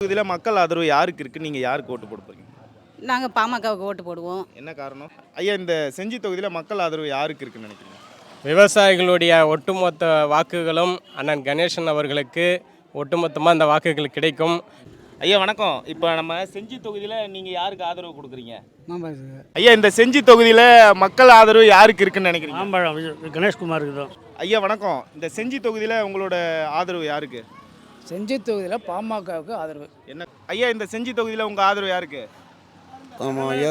இதில் மக்கள் ஆதரவு யாருக்கு இருக்குது? நீங்கள் யாருக்கு ஓட்டு போட போறீங்க? நாங்கள் பாமகவுக்கு ஓட்டு போடுவோம். என்ன காரணம்? ஐயா, இந்த செஞ்சி தொகுதியில் மக்கள் ஆதரவு யாருக்கு இருக்குன்னு நினைக்கிறீங்க? விவசாயிகளுடைய ஒட்டுமொத்த வாக்குகளும் அண்ணன் கணேசன் அவர்களுக்கு ஒட்டுமொத்தமாக அந்த வாக்குகள் கிடைக்கும். ஐயா வணக்கம். இப்போ நம்ம செஞ்சி தொகுதியில் நீங்கள் யாருக்கு ஆதரவு கொடுக்குறீங்க? ஐயா, இந்த செஞ்சி தொகுதியில் மக்கள் ஆதரவு யாருக்கு இருக்குன்னு நினைக்கிறீங்க? மாம்பழம் கணேஷ்குமாருக்கு தான். ஐயா வணக்கம். இந்த செஞ்சி தொகுதியில் உங்களோட ஆதரவு யாருக்கு? செஞ்சி தொகுதியில் பாமகவுக்கு ஆதரவு. என்ன ஐயா, இந்த செஞ்சி தொகுதியில் உங்கள் ஆதரவு யாருக்கு?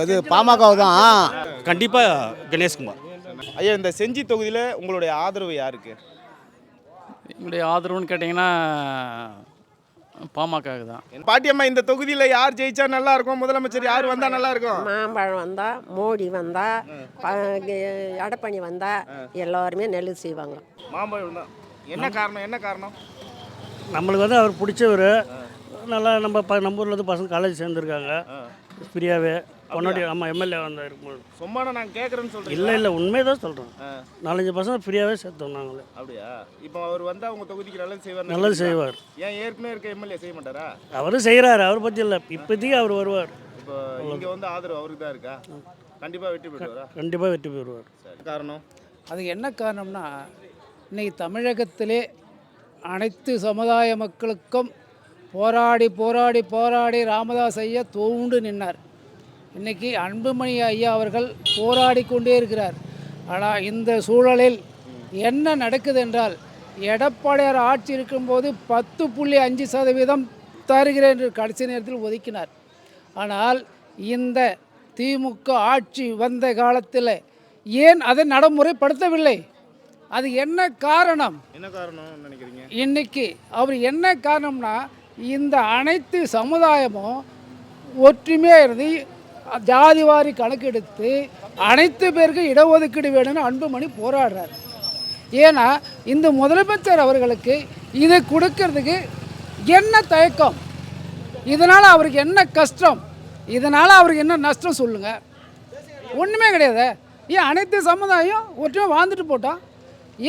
இது பாமக தான். கண்டிப்பாக கணேஷ்குமார். ஐயா, இந்த செஞ்சி தொகுதியில் உங்களுடைய ஆதரவு யாருக்கு? எங்களுடைய ஆதரவுன்னு கேட்டிங்கன்னா பாமக தான். பாட்டியம்மா, இந்த தொகுதியில் யார் ஜெயிச்சா நல்லா இருக்கும்? முதலமைச்சர் யார் வந்தால் நல்லா இருக்கும்? மாம்பழம் வந்தால், மோடி வந்தால், எடப்பாடி வந்தால் எல்லாருமே நல்லது செய்வாங்க. மாம்பழம் தான். என்ன காரணம்? நம்மளுக்கு வந்து அவர் பிடிச்சவர். நல்லா நம்ம ஊரில் வந்து பசங்க காலேஜ் சேர்ந்துருக்காங்க ஃப்ரீயாகவே. பொன்னாடி ஆமாம் எம்எல்ஏ வந்தால் இருக்கும்போது சும்மா நான் கேட்குறேன்னு சொல்கிறேன். இல்லை உண்மையை தான் சொல்கிறேன். 4-5 பசங்க ஃப்ரீயாகவே சேர்த்தோம் நாங்களே. அப்படியா? இப்போ அவர் வந்தால் உங்கள் தொகுதிக்கு நல்லது செய்வார். நல்லது செய்வார். ஏன் ஏற்கனவே இருக்க எம்எல்ஏ செய்ய மாட்டாரா? அவரும் செய்கிறாரு, அவர் பற்றி இல்லை. இப்போதைக்கு அவர் வருவார். இப்போ இங்கே வந்து ஆதரவு அவருக்கு தான் இருக்கா? கண்டிப்பாக வெற்றி பெறுவாரா? கண்டிப்பாக வெற்றி பெறுவார். காரணம்? அதுக்கு என்ன காரணம்னா, இன்றைக்கி தமிழகத்திலே அனைத்து சமுதாய மக்களுக்கும் போராடி போராடி போராடி ராமதாஸ் ஐயா தோண்டு நின்னார். இன்றைக்கி அன்புமணி ஐயா அவர்கள் போராடி கொண்டே இருக்கிறார். ஆனால் இந்த சூழலில் என்ன நடக்குது என்றால், எடப்பாடியார் ஆட்சி இருக்கும்போது 10.5% தருகிறேன் என்று கடைசி நேரத்தில் ஒதுக்கினார். ஆனால் இந்த திமுக ஆட்சி வந்த காலத்தில் ஏன் அதை நடைமுறைப்படுத்தவில்லை? அது என்ன காரணம் நினைக்கிறீங்க? இன்னைக்கு அவர் என்ன காரணம்னா, இந்த அனைத்து சமுதாயமும் ஒற்றுமையாக இருந்து ஜாதிவாரி கணக்கெடுத்து அனைத்து பேருக்கு இடஒதுக்கீடு வேணும்னு அன்புமணி போராடுறார். ஏன்னா இந்த முதலமைச்சர் அவர்களுக்கு இதை கொடுக்கறதுக்கு என்ன தயக்கம்? இதனால் அவருக்கு என்ன கஷ்டம்? இதனால் அவருக்கு என்ன நஷ்டம் சொல்லுங்கள்? ஒன்றுமே கிடையாது. ஏன் அனைத்து சமுதாயம் ஒற்றுமை வாழ்ந்துட்டு போட்டான்,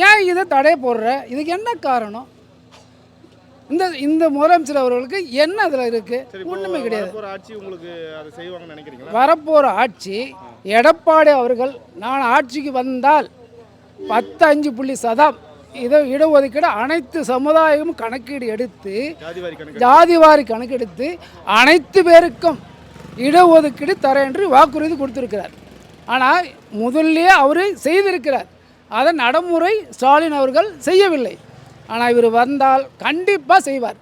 ஏன் இதை தடை போடுற? இதுக்கு என்ன காரணம்? இந்த முதலமைச்சர் அவர்களுக்கு என்ன அதில் இருக்குது? ஒன்றுமே கிடையாது. வரப்போகிற ஆட்சி எடப்பாடி அவர்கள் நான் ஆட்சிக்கு வந்தால் 15% இதை இடஒதுக்கீடு அனைத்து சமுதாயமும் கணக்கீடு எடுத்து ஜாதிவாரி கணக்கெடுத்து அனைத்து பேருக்கும் இடஒதுக்கீடு தரேன் என்று வாக்குறுதி கொடுத்துருக்கிறார். ஆனால் முதல்லையே அவர் செய்திருக்கிறார். அதை நடைமுறை ஸ்டாலின் அவர்கள் செய்யவில்லை. ஆனால் இவர் வந்தால் கண்டிப்பாக செய்வார்.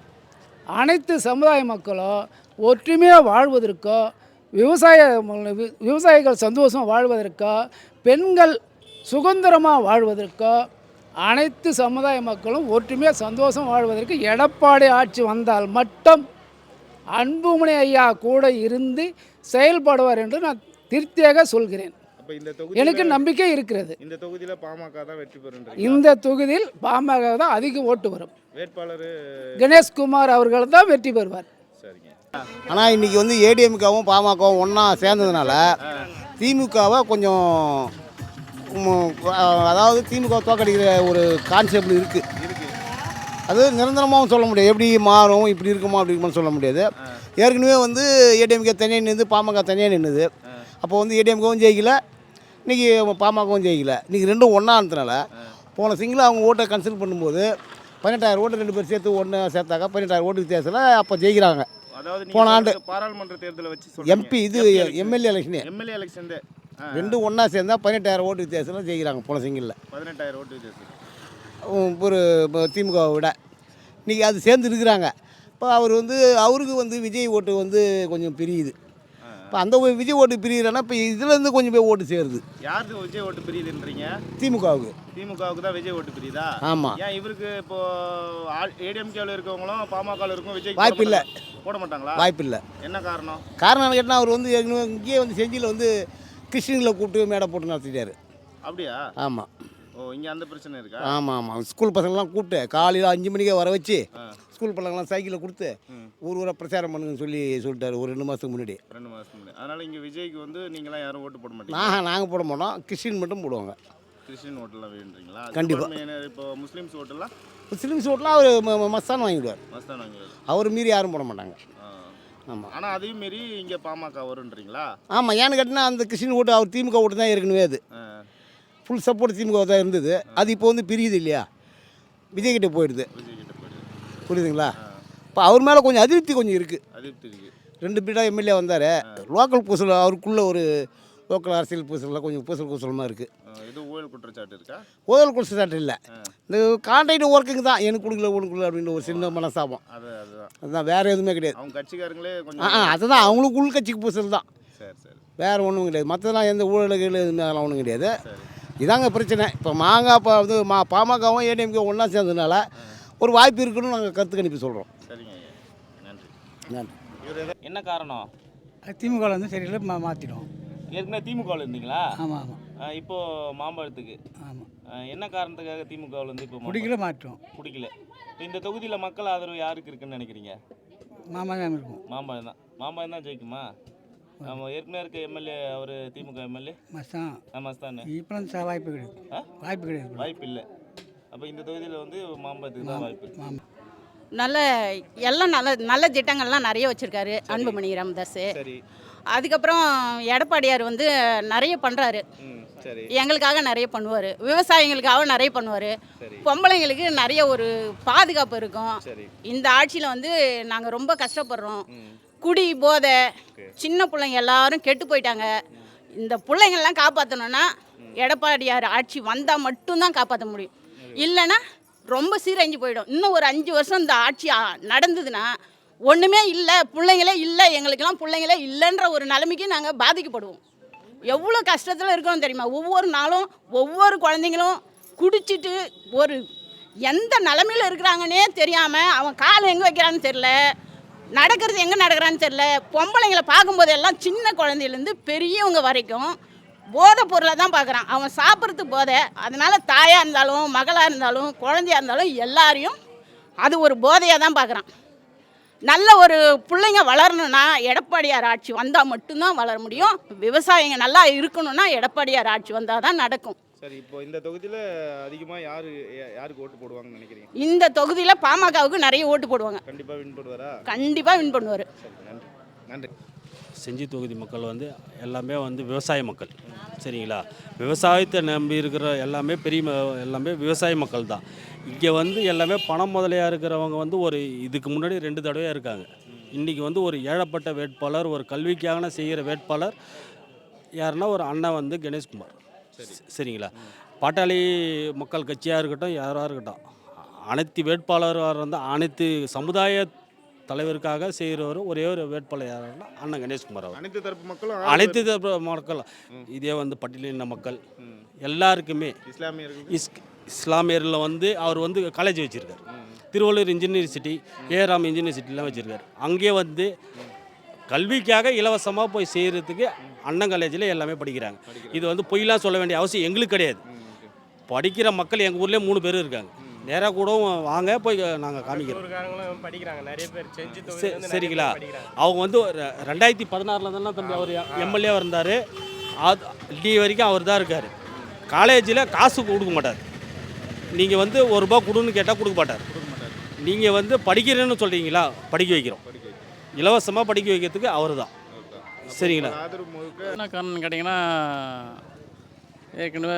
அனைத்து சமுதாய மக்களும் ஒற்றுமையாக வாழ்வதற்கோ, விவசாயிகள் சந்தோஷமாக வாழ்வதற்கோ, பெண்கள் சுதந்திரமாக வாழ்வதற்கோ, அனைத்து சமுதாய மக்களும் ஒற்றுமையாக சந்தோஷம் வாழ்வதற்கு எடப்பாடி ஆட்சி வந்தால் மட்டும் அன்புமணி ஐயா கூட இருந்து செயல்படுவார் என்று நான் திருப்தியாக சொல்கிறேன். எனக்கு நம்பிக்கை இருக்கிறது. இந்த தொகுதியில் பாமக தான் வெற்றி பெறும். இந்த தொகுதியில் பாமக தான் அதிக ஓட்டு வரும். வேட்பாளர் கணேஷ்குமார் அவர்கள் தான் வெற்றி பெறுவார். சரிங்க. ஆனால் இன்றைக்கி வந்து ஏடிஎம்காவும் பாமகவும் ஒன்றா சேர்ந்ததுனால திமுகவை கொஞ்சம் அதாவது திமுக தோக்கடிக்கிற ஒரு கான்செப்ட் இருக்குது. அது நிரந்தரமாகவும் சொல்ல முடியாது. எப்படி மாறும், இப்படி இருக்குமா அப்படி இருக்குமான்னு சொல்ல முடியாது. ஏற்கனவே வந்து ஏடிஎம்கே தனியாக நின்றுது, பாமக தனியாக நின்றுது. அப்போ வந்து ஏடிஎம்கவும் ஜெயிக்கல, இன்றைக்கி பாமகவும் ஜெயிக்கல. இன்றைக்கி ரெண்டும் ஒன்றா இருந்ததுனால போன சிங்கில் அவங்க ஓட்டை கன்சிடர் பண்ணும்போது 18,000 ஓட்டு 2 பேர் சேர்த்து ஒன்று சேர்த்தாக்கா 18,000 ஓட்டு வித்தியாசத்தில் அப்போ ஜெயிக்கிறாங்க. போன ஆண்டு பாராளுமன்ற தேர்தலை வச்சு எம்பி இது எம்எல்ஏ எலெக்ஷன் ரெண்டும் ஒன்றா சேர்ந்தால் 18,000 ஓட்டு வித்தியாசத்தில் ஜெயிக்கிறாங்க போன சிங்கிளில். 18,000 ஓட்டு வித்தியாசம் ஒரு திமுகவை விட இன்றைக்கி அது சேர்ந்து இருக்கிறாங்க. இப்போ அவருக்கு வந்து விஜய் ஓட்டு வந்து கொஞ்சம் பிரியுது. இப்போ அந்த விஜய் ஓட்டு பிரியுறேன்னா இப்போ இதுலேருந்து கொஞ்சம் போய் ஓட்டு சேருது. யாருக்கு விஜய் ஓட்டு பிரியுதுன்றீங்க? திமுகவுக்கு தான் விஜய் ஓட்டு பிரியுதா? ஆமாம். ஏன் இவருக்கு இப்போது ஏடிஎம்கேவில் இருக்கவங்களும் பாமகவில் இருக்கும் விஜய் வாய்ப்பு இல்லை, போட மாட்டாங்களா? வாய்ப்பு இல்லை. என்ன காரணம்? கேட்டால் அவர் வந்து இங்கேயே வந்து செஞ்சியில் வந்து கிறிஸ்டின்களை கூப்பிட்டு மேடை போட்டு நடத்திட்டார். அப்படியா? ஆமாம். ஓ, இங்கே அந்த பிரச்சனை இருக்கா? ஆமாம். ஸ்கூல் பசங்கள்லாம் கூப்பிட்டு காலையில் 5 மணிக்கே வர வச்சு ஸ்கூல் பசங்கள்லாம் சைக்கிளில் கொடுத்து ஊராக பிரச்சாரம் பண்ணுங்கன்னு சொல்லிட்டாரு ஒரு 2 மாதத்துக்கு முன்னாடி. அதனால் இங்கே விஜய்க்கு வந்து நீங்களாம் யாரும் ஓட்டு போட மாட்டீங்க? நாங்கள் போட மாட்டோம். கிறிஸ்டின் மட்டும் போடுவாங்க. கிறிஸ்டின் ஓட்டெல்லாம் வேணுன்றீங்களா? கண்டிப்பா. இப்போ முஸ்லீம்ஸ் ஓட்டெல்லாம் முஸ்லீம்ஸ் ஓட்டெலாம் அவர் மஸ்தான் வாங்கிடுவார். மஸ்தான் வாங்குவார். அவர் மீறி யாரும் போட மாட்டாங்க. ஆமாம். ஆனால் அதையும் மீறி இங்கே பாமக வருன்றீங்களா? ஆமாம், ஏன்னு கேட்டினா அந்த கிறிஸ்டின் ஓட்டு அவர் திமுக ஓட்டு தான் ஏற்கனவே அது ஃபுல் சப்போர்ட் திமுக தான் இருந்தது. அது இப்போ வந்து பிரியுது இல்லையா, விஜய் கிட்ட போயிடுது. புரியுதுங்களா? இப்போ அவர் மேலே கொஞ்சம் அதிருப்தி கொஞ்சம் இருக்குது. அதிருப்தி இருக்குது. 2 பீடாக எம்எல்ஏ வந்தார். லோக்கல் பூசல் அவருக்குள்ள ஒரு லோக்கல் அரசியல் பூசலில் கொஞ்சம் பூசல் பூசலமாக இருக்குது. இது ஊழல் குற்றச்சாட்டு இருக்கா? ஊழல் குற்றச்சாட்டு இல்லை, இந்த கான்ட்ராக்ட் ஒர்க்குங்க தான் எனக்கு கொடுக்கல அப்படின்னு ஒரு சின்ன மனசாபம். அதுதான், வேறு எதுவுமே கிடையாது. அவங்க கட்சிக்காரங்களே கொஞ்சம் அதுதான் அவங்களுக்கு உள் கட்சிக்கு பூசல் தான், சரி வேறு ஒன்றும் கிடையாது. மற்றதெல்லாம் எந்த ஊழல்கள் எதுவும் ஒன்றும் கிடையாது. இதாங்க பிரச்சனை. இப்போ இப்போ வந்து பாமகவும் ஏடிஎம்கே ஒன்றா சேர்ந்ததுனால ஒரு வாய்ப்பு இருக்குன்னு நாங்கள் கருத்து கணிப்பு சொல்கிறோம். சரிங்க ஐயா, நன்றி. நன்றி. என்ன காரணம்? திமுக வந்து சரியில்லை மாற்றிடும். ஏற்கனவே திமுகவில் இருந்தீங்களா? ஆமாம் ஆமாம். இப்போது மாம்பழத்துக்கு. ஆமாம். என்ன காரணத்துக்காக திமுகவில் வந்து இப்போ பிடிக்கல மாற்றோம். பிடிக்கல. இப்போ இந்த தொகுதியில் மக்கள் ஆதரவு யாருக்கு இருக்குன்னு நினைக்கிறீங்க? மாம்பழம் இருக்கும். மாம்பழம் தான். மாம்பழம் தான் ஜெயிக்குமா? நம்ம ஏற்கனவே இருக்க எம்எல்ஏ அவர் திமுக எம்எல்ஏ மஸ்தான். மஸ்தான். இப்போ வாய்ப்பு கிடையாது. வாய்ப்பு கிடையாது. வாய்ப்பு இல்லை. அப்போ இந்த தொகுதியில் வந்து மாம்பழத்துக்கு தான் வாய்ப்பு. நல்ல எல்லாம் நல்ல திட்டங்கள்லாம் நிறைய வச்சுருக்காரு அன்புமணி ராமதாஸ். சரி. அதுக்கப்புறம் எடப்பாடியார் வந்து நிறைய பண்ணுறாரு. சரி. எங்களுக்காக நிறைய பண்ணுவார், விவசாயிகளுக்காக நிறைய பண்ணுவார், பொம்பளைங்களுக்கு நிறைய ஒரு பாதுகாப்பு இருக்கும். இந்த ஆட்சியில் வந்து நாங்கள் ரொம்ப கஷ்டப்படுறோம். குடி போதை, சின்ன பிள்ளைங்க எல்லாரும் கெட்டு போயிட்டாங்க. இந்த பிள்ளைங்கள்லாம் காப்பாற்றணுன்னா எடப்பாடியார் ஆட்சி வந்தால் மட்டும்தான் காப்பாற்ற முடியும். இல்லைன்னா ரொம்ப சீரழிஞ்சு போயிடும். இன்னும் ஒரு 5 வருஷம் இந்த ஆட்சி நடந்ததுன்னா ஒன்றுமே இல்லை, பிள்ளைங்களே இல்லை, எங்களுக்கெல்லாம் பிள்ளைங்களே இல்லைன்ற ஒரு நிலைமைக்கு நாங்கள் பாதிக்கப்படுவோம். எவ்வளோ கஷ்டத்தில் இருக்கோம் தெரியுமா? ஒவ்வொரு நாளும் ஒவ்வொரு குழந்தைங்களும் குடிச்சிட்டு ஒரு எந்த நிலமையில் இருக்கிறாங்கன்னே தெரியாமல் அவன் காலை எங்கே வைக்கிறான்னு தெரில, நடக்கிறது எங்கே நடக்கிறான்னு தெரில. பொம்பளைங்களை பார்க்கும்போது எல்லாம் சின்ன குழந்தையிலேருந்து பெரியவங்க வரைக்கும் போதை பொருளை தான் பார்க்குறான். அவன் சாப்பிட்றதுக்கு போதை. அதனால் தாயாக இருந்தாலும் மகளாக இருந்தாலும் குழந்தையாக இருந்தாலும் எல்லாரையும் அது ஒரு போதையாக தான் பார்க்குறான். நல்ல ஒரு பிள்ளைங்க வளரணுன்னா எடப்பாடியார் ஆட்சி வந்தால் மட்டும்தான் வளர முடியும். விவசாயிங்க நல்லா இருக்கணும்னா எடப்பாடியார் ஆட்சி வந்தால் தான் நடக்கும். சரி. இப்போ இந்த தொகுதியில் அதிகமாக யாருக்கு ஓட்டு போடுவாங்கன்னு நினைக்கிறீங்க? இந்த தொகுதியில் பாமகவுக்கு நிறைய ஓட்டு போடுவாங்க. கண்டிப்பாக வின் பண்ணுவாரா? கண்டிப்பாக கண்டிப்பாக வின் பண்ணுவார். நன்றி. நன்றி. செஞ்சி தொகுதி மக்கள் வந்து எல்லாமே வந்து விவசாய மக்கள். சரிங்களா? விவசாயத்தை நம்பி இருக்கிற எல்லாமே எல்லாமே விவசாய மக்கள் தான். இங்கே வந்து எல்லாமே பணம் முதலையாக இருக்கிறவங்க வந்து இதுக்கு முன்னாடி 2 தடவையாக இருக்காங்க. இன்றைக்கி வந்து ஒரு ஏழப்பட்ட வேட்பாளர், ஒரு கல்விக்கான செய்கிற வேட்பாளர் யாருன்னா ஒரு அண்ணன் வந்து கணேஷ்குமார். சரிங்களா? பாட்டாளி மக்கள் கட்சியாக இருக்கட்டும், யாராக இருக்கட்டும், அனைத்து வேட்பாளராக இருந்தால் அனைத்து சமுதாய தலைவருக்காக செய்கிறவர் ஒரே ஒரு வேட்பாளர் யாருன்னா அண்ணன் கணேஷ்குமார் அவர். அனைத்து தரப்பு மக்களும் அனைத்து தரப்பு மக்கள், இதே வந்து பட்டியலின மக்கள் எல்லாருக்குமே, இஸ்லாமியரில் வந்து அவர் வந்து காலேஜ் வச்சுருக்கார். திருவள்ளூர் இன்ஜினியரிசிட்டி, ஏராம் இன்ஜினியரிசிட்டிலாம் வச்சுருக்கார். அங்கே வந்து கல்விக்காக இலவசமாக போய் செய்கிறதுக்கு அண்ணன் காலேஜில் எல்லாமே படிக்கிறாங்க. இது வந்து பொய்லாம் சொல்ல வேண்டிய அவசியம் எங்களுக்கு கிடையாது. படிக்கிற மக்கள் எங்கள் ஊர்லேயே 3 பேர் இருக்காங்க. நேராக கூட வாங்க போய் நாங்கள் காமிக்கிறோம். படிக்கிறாங்க நிறைய பேர். செஞ்சு சரிங்களா? அவங்க வந்து 2016 தானே தம்பி அவர் எம்எல்ஏ இருந்தார். டி வரைக்கும் அவர் தான் இருக்கார். காலேஜில் காசு கொடுக்க மாட்டார். நீங்கள் வந்து ₹1 கொடுன்னு கேட்டால் கொடுக்க மாட்டார். நீங்கள் வந்து படிக்கிறேன்னு சொல்கிறீங்களா, படிக்க வைக்கிறோம். இலவசமாக படிக்க வைக்கிறதுக்கு அவர் தான். சரிங்களா? என்ன காரணம்னு கேட்டிங்கன்னா, ஏற்கனவே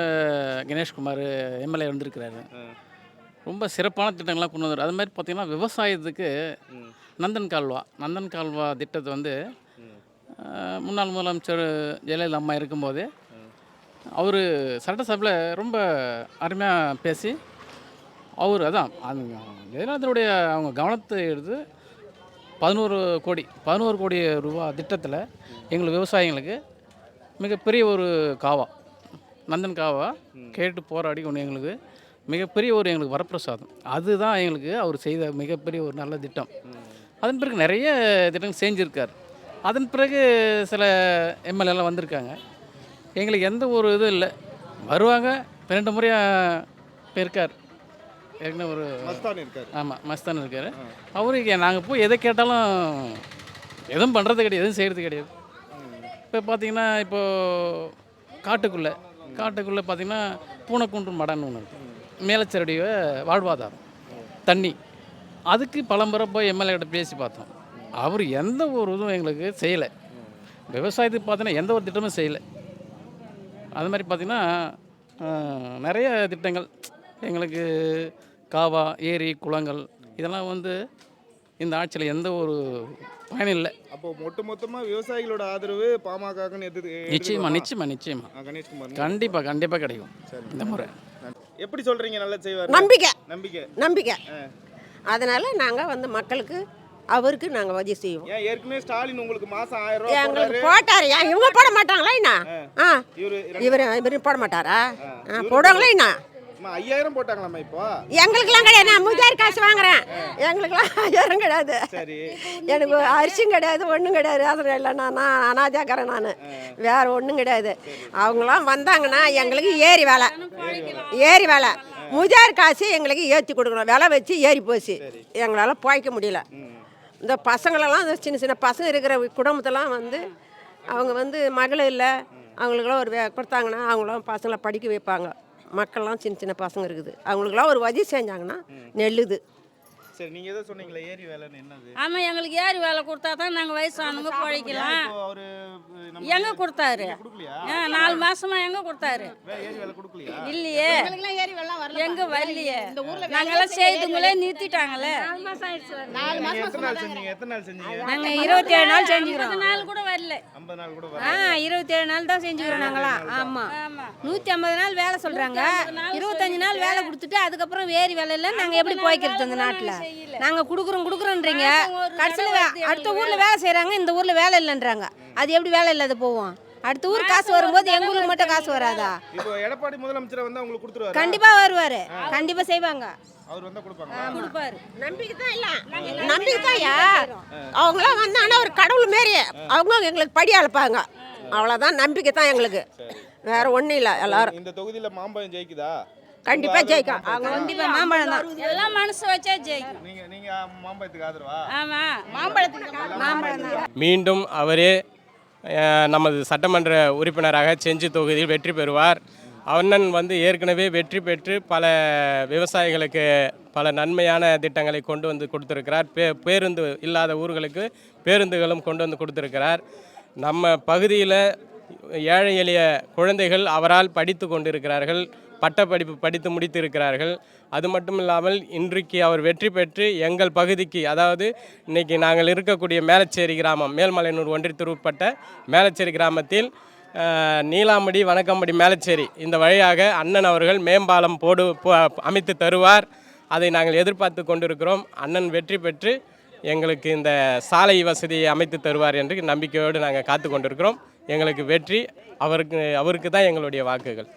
கணேஷ்குமார் எம்எல்ஏ வந்திருக்கிறாரு. ரொம்ப சிறப்பான திட்டங்கள்லாம் கொண்டு வந்தார். அது மாதிரி பார்த்திங்கன்னா விவசாயத்துக்கு நந்தன் கால்வா திட்டத்தை வந்து முன்னாள் முதலமைச்சர் ஜெயலலிதா அம்மா இருக்கும்போது அவர் சட்டசபையில் ரொம்ப அருமையாக பேசி அவர் அதான் ஜெயலலிதாவுடைய அவங்க கவனத்தை எடுத்து 11 கோடி ரூபா திட்டத்தில் எங்களுக்கு விவசாயிங்களுக்கு மிகப்பெரிய ஒரு காவா, நந்தன் காவா கேட்டு போராடி கொண்டு எங்களுக்கு மிகப்பெரிய எங்களுக்கு வரப்பிரசாதம். அதுதான் எங்களுக்கு அவர் செய்த மிகப்பெரிய ஒரு நல்ல திட்டம். அதன் பிறகு நிறைய திட்டங்கள் செஞ்சுருக்கார். அதன் பிறகு சில எம்எல்ஏலாம் வந்திருக்காங்க. எங்களுக்கு எந்த ஒரு இதுவும் இல்லை. வருவாங்க, 2 முறையாக போயிருக்கார். ஏற்கனவே ஒரு ஆமாம் மஸ்தான் இருக்கார். அவருக்கு நாங்கள் போய் எதை கேட்டாலும் எதுவும் பண்ணுறது கிடையாது, எதுவும் செய்கிறது கிடையாது. இப்போ பார்த்தீங்கன்னா இப்போது காட்டுக்குள்ளே காட்டுக்குள்ளே பார்த்திங்கன்னா பூனைக்குன்று மடன்னு ஒன்று இருக்குது. மேலச்சருடைய வாழ்வாதாரம் தண்ணி. அதுக்கு பலமுறை போய் எம்எல்ஏ கிட்ட பேசி பார்த்தோம். அவர் எந்த ஒரு இதுவும் எங்களுக்கு செய்யலை. விவசாயத்துக்கு பார்த்தீங்கன்னா எந்த ஒரு திட்டமும் செய்யலை. அது மாதிரி பார்த்திங்கன்னா நிறைய திட்டங்கள் எங்களுக்கு காவா, ஏரி, குளங்கள் இதெல்லாம் வந்து இந்த ஆட்சியில் எந்த ஒரு பயனும் இல்லை. அப்போ ஒட்டுமொத்தமாக விவசாயிகளோட ஆதரவு பாமகன்னு நிச்சயமாக கணேஷ்குமார் கண்டிப்பாக கிடைக்கும் இந்த முறை. எப்படி சொல்றீங்க நல்லா செய்வார்? நம்பிக்கை. அதனால் நாங்கள் வந்து மக்களுக்கு அவருக்கு நாங்கள் உதவி செய்வோம். ஏன் ஏற்கனவே ஸ்டாலின் உங்களுக்கு மாதம் 1000 ரூபா எங்களுக்கு போட்டார். இவங்க போட மாட்டாங்களா என்ன? இவர் போட மாட்டாரா? போடுவாங்களா என்ன? 5000 போட்டாங்களாம்மா இப்போ? எங்களுக்கெல்லாம் கிடையாது. நான் முதியார் காசு வாங்குறேன். எங்களுக்கெல்லாம் 5000 கிடையாது. சரி. எனக்கு அரிசியும் கிடையாது, ஒன்றும் கிடையாது. அதில் இல்லை, நான் அனாஜாக்கிறேன். நான் வேறு ஒன்றும் கிடையாது. அவங்களாம் வந்தாங்கன்னா எங்களுக்கு ஏரி வேலை முதியார் காசு எங்களுக்கு ஏற்றி கொடுக்கணும். விலை வச்சு ஏறி போச்சு. எங்களால் பிழைக்க முடியல. இந்த பசங்களெல்லாம் இந்த சின்ன சின்ன பசங்க இருக்கிற குடும்பத்தெல்லாம் வந்து அவங்க வந்து மகள் இல்லை, அவங்களுக்கெல்லாம் ஒரு கொடுத்தாங்கன்னா அவங்களாம் பசங்களை படிக்க வைப்பாங்க. மக்கள்லாம் சின்ன சின்ன பசங்க இருக்குது, அவங்களுக்குலாம் ஒரு உதவி செஞ்சாங்கன்னா நெல்லுது. சரி, நீங்க ஏதோ சொன்னீங்களே ஏரி வேலைன்னு என்னது? ஆமா, எங்களுக்கு ஏரி வேலை கொடுத்தா தான் நாங்கள் வயசானவங்க பிழைக்கலாம். எங்க கொடுத்தாரு? 4 மாசமா எங்க கொடுத்தாரு? ஏரி வேலை கொடுக்கலையா? இல்லையே, எங்க வரலையே. நாங்கெல்லாம் செய்துங்களே நிறுத்திட்டாங்களே. 4 மாசம் எத்தனை நாள் செஞ்சீங்க? நாங்க 27 நாள் செஞ்சுக்கிறோம். 50 நாள் கூட வரல. 50 நாள் கூட வரல. 27 நாள் தான் செஞ்சுக்கிறோம் நாங்களாம். ஆமா, 150 நாள் வேலை சொல்றாங்க. 25 நாள் வேலை கொடுத்துட்டு அதுக்கப்புறம் ஏரி வேலை இல்லை. நாங்க எப்படி போய்க்கிறது இந்த நாட்டில்? நாங்கள் கொடுக்குறோன்றீங்க, கடைசியில் அடுத்த ஊரில் வேலை செய்கிறாங்க, இந்த ஊரில் வேலை இல்லைன்றாங்க. அது எப்படி வேலை இல்லாத போவோம்? அடுத்த ஊர் காசு வரும்போது எங்கள் ஊருக்கு மட்டும் காசு வராதா? இப்போ எடப்பாடி முதலமைச்சர் வந்து உங்களுக்கு கொடுத்துருவாரு? கண்டிப்பாக வருவார், கண்டிப்பாக செய்வாங்க. அவர் வந்தால் கொடுப்பாங்க. கொடுப்பாரு. நம்பிக்கை தான் இல்லை, நம்பிக்கை தான்யா. அவங்களாம் வந்தாங்கன்னா ஒரு கடவுள் மாரி அவங்க எங்களுக்கு படி அழைப்பாங்க. அவ்வளோதான், நம்பிக்கை தான் எங்களுக்கு, வேற ஒன்றும் இல்லை. எல்லாரும் இந்த தொகுதியில் மாம்பழம் ஜெயிக்குதா? கண்டிப்பா ஜெயிக்கும். அவங்க கண்டிப்பா மாம்பழம் தான். எல்லாம் மனசு வச்சா ஜெயிக்கும். நீங்க மாம்பழத்துக்கு ஆதரவா? ஆமா, மாம்பழம் தான். மீண்டும் அவரே நமது சட்டமன்ற உறுப்பினராக செஞ்சி தொகுதியில் வெற்றி பெறுவார். அண்ணன் வந்து ஏற்கனவே வெற்றி பெற்று பல விவசாயிகளுக்கு பல நன்மையான திட்டங்களை கொண்டு வந்து கொடுத்துருக்கிறார். பேருந்து இல்லாத ஊர்களுக்கு பேருந்துகளும் கொண்டு வந்து கொடுத்துருக்கிறார். நம்ம பகுதியில் ஏழை எளிய குழந்தைகள் அவரால் படித்து கொண்டிருக்கிறார்கள், பட்டப்படிப்பு படித்து முடித்திருக்கிறார்கள். அது மட்டும் இல்லாமல் இன்றைக்கு அவர் வெற்றி பெற்று எங்கள் பகுதிக்கு, அதாவது இன்றைக்கி நாங்கள் இருக்கக்கூடிய மேலச்சேரி கிராமம், மேல்மலையனூர் ஒன்றியத்திற்கு உட்பட்ட மேலச்சேரி கிராமத்தில் நீலாம்படி, வணக்கம்படி, மேலச்சேரி இந்த வழியாக அண்ணன் அவர்கள் மேம்பாலம் அமைத்து தருவார். அதை நாங்கள் எதிர்பார்த்து கொண்டிருக்கிறோம். அண்ணன் வெற்றி பெற்று எங்களுக்கு இந்த சாலை வசதியை அமைத்து தருவார் என்று நம்பிக்கையோடு நாங்கள் காத்து கொண்டிருக்கிறோம். எங்களுக்கு வெற்றி அவருக்கு தான் எங்களுடைய வாக்குகள்.